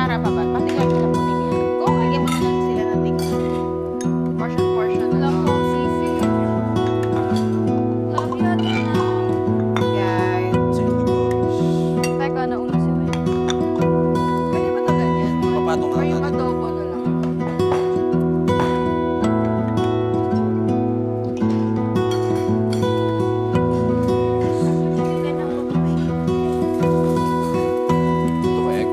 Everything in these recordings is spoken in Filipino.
Tara pa ba? Pati gawin na po ninyo. Go, kaya mo na lang sila nating portion na lang. Love you, Sisi. Love you, Atina. Guys. Teka, nauna si Will. Pwede ba ito ganyan? Papatong Or yung natin. adobo na lang? Ito ba, egg?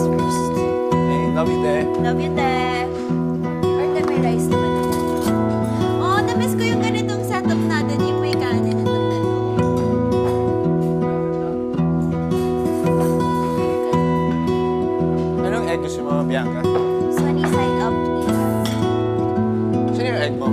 Eh, love you, te. Love you, te. Or te, may rice naman ako. Oh, na-miss ko yung ganitong setup natin, yung may kanin at Anong egg gusto mo, Bianca? Sunny side up nila. Sino yung egg mo?